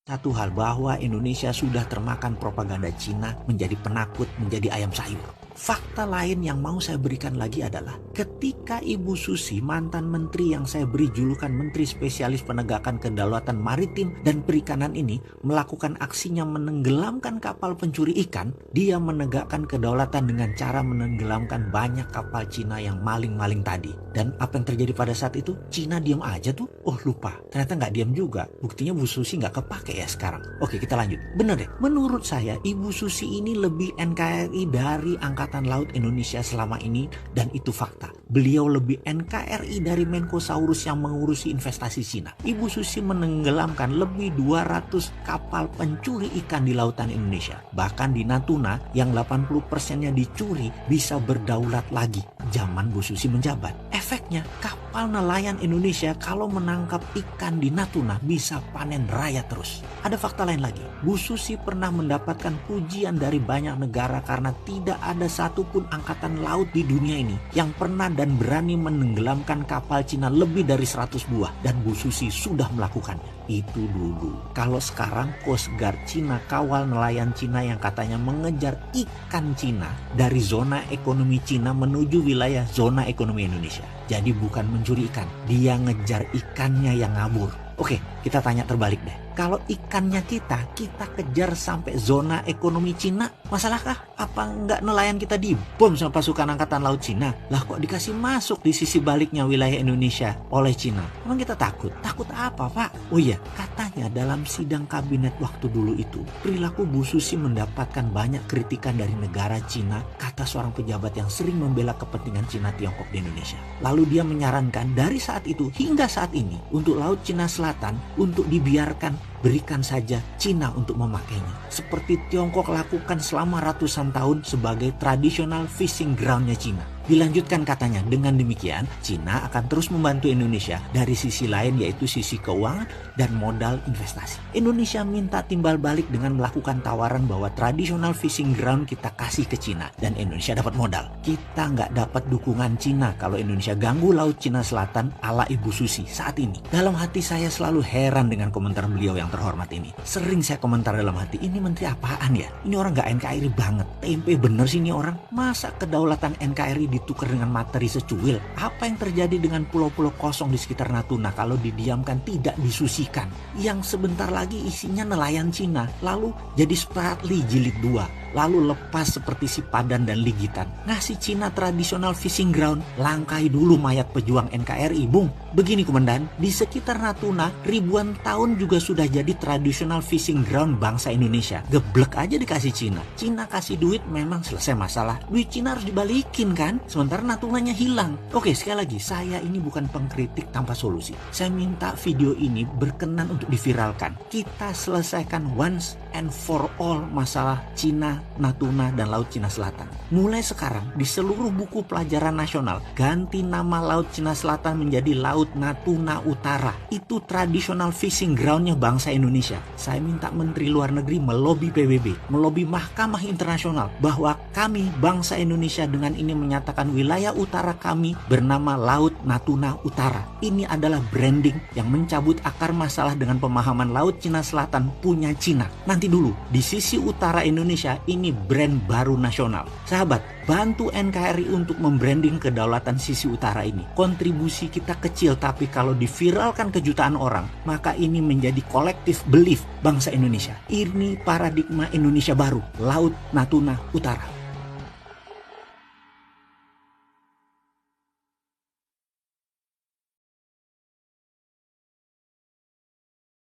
Satu hal bahwa Indonesia sudah termakan propaganda Cina, menjadi penakut, menjadi ayam sayur. Fakta lain yang mau saya berikan lagi adalah ketika Ibu Susi, mantan menteri yang saya beri julukan Menteri Spesialis Penegakan Kedaulatan Maritim dan Perikanan ini melakukan aksinya menenggelamkan kapal pencuri ikan, dia menegakkan kedaulatan dengan cara menenggelamkan banyak kapal Cina yang maling-maling tadi. Dan apa yang terjadi pada saat itu? Cina diam aja tuh. Oh lupa, ternyata nggak diam juga. Buktinya Bu Susi nggak kepake ya sekarang. Oke, kita lanjut. Bener deh, menurut saya Ibu Susi ini lebih NKRI dari Angkatan Laut Indonesia selama ini, dan itu fakta. Beliau lebih NKRI dari Menkosaurus yang mengurusi investasi Cina. Ibu Susi menenggelamkan lebih 200 kapal pencuri ikan di lautan Indonesia. Bahkan di Natuna yang 80%-nya dicuri bisa berdaulat lagi zaman Bu Susi menjabat. Efeknya kapal nelayan Indonesia kalau menangkap ikan di Natuna bisa panen raya terus. Ada fakta lain lagi. Bu Susi pernah mendapatkan pujian dari banyak negara karena tidak ada satupun angkatan laut di dunia ini yang pernah dan berani menenggelamkan kapal Cina lebih dari 100 buah, dan Bu Susi sudah melakukannya. Itu dulu. Kalau sekarang Coast Guard Cina kawal nelayan Cina yang katanya mengejar ikan Cina dari zona ekonomi Cina menuju wilayah zona ekonomi Indonesia. Jadi bukan mencuri ikan, dia ngejar ikannya yang ngabur. Oke, kita tanya terbalik deh. Kalau ikannya kita kejar sampai zona ekonomi Cina, masalahkah? Apa nggak nelayan kita dibom sama pasukan angkatan laut Cina? Lah kok dikasih masuk di sisi baliknya wilayah Indonesia oleh Cina? Emang kita takut? Takut apa, Pak? Oh iya, katanya dalam sidang kabinet waktu dulu itu, perilaku Bu Susi mendapatkan banyak kritikan dari negara Cina, kata seorang pejabat yang sering membela kepentingan Cina Tiongkok di Indonesia. Lalu dia menyarankan dari saat itu hingga saat ini untuk Laut Cina Selatan untuk dibiarkan, berikan saja Cina untuk memakainya. Seperti Tiongkok lakukan selama ratusan tahun sebagai traditional fishing groundnya Cina. Dilanjutkan katanya, dengan demikian Cina akan terus membantu Indonesia dari sisi lain, yaitu sisi keuangan dan modal investasi. Indonesia minta timbal balik dengan melakukan tawaran bahwa traditional fishing ground kita kasih ke Cina dan Indonesia dapat modal. Kita nggak dapat dukungan Cina kalau Indonesia ganggu Laut Cina Selatan ala Ibu Susi saat ini. Dalam hati saya selalu heran dengan komentar beliau yang terhormat ini. Sering saya komentar dalam hati, ini menteri apaan ya? Ini orang nggak NKRI banget. Tempe bener sih ini orang. Masa kedaulatan NKRI ditukar dengan materi secuil? Apa yang terjadi dengan pulau-pulau kosong di sekitar Natuna kalau didiamkan tidak disusikan? Yang sebentar lagi isinya nelayan Cina, lalu jadi Spratly jilid 2. Lalu lepas seperti si Padan dan Ligitan. Ngasih Cina traditional fishing ground, langkai dulu mayat pejuang NKRI, Bung. Begini Komandan, di sekitar Natuna ribuan tahun juga sudah jadi traditional fishing ground bangsa Indonesia. Geblek aja dikasih Cina. Cina kasih duit memang selesai masalah. Duit Cina harus dibalikin kan? Sementara Natunanya hilang. Oke, sekali lagi, saya ini bukan pengkritik tanpa solusi. Saya minta video ini berkenan untuk diviralkan. Kita selesaikan once and for all masalah Cina, Natuna, dan Laut Cina Selatan. Mulai sekarang di seluruh buku pelajaran nasional ganti nama Laut Cina Selatan menjadi Laut Natuna Utara. Itu traditional fishing groundnya bangsa Indonesia. Saya minta Menteri Luar Negeri melobi PBB, melobi Mahkamah Internasional bahwa kami bangsa Indonesia dengan ini menyatakan wilayah utara kami bernama Laut Natuna Utara. Ini adalah branding yang mencabut akar masalah dengan pemahaman Laut Cina Selatan punya Cina. Nanti dulu, di sisi utara Indonesia ini brand baru nasional. Sahabat, bantu NKRI untuk membranding kedaulatan sisi utara ini. Kontribusi kita kecil, tapi kalau diviralkan ke jutaan orang, maka ini menjadi kolektif belief bangsa Indonesia. Ini paradigma Indonesia baru, Laut Natuna Utara.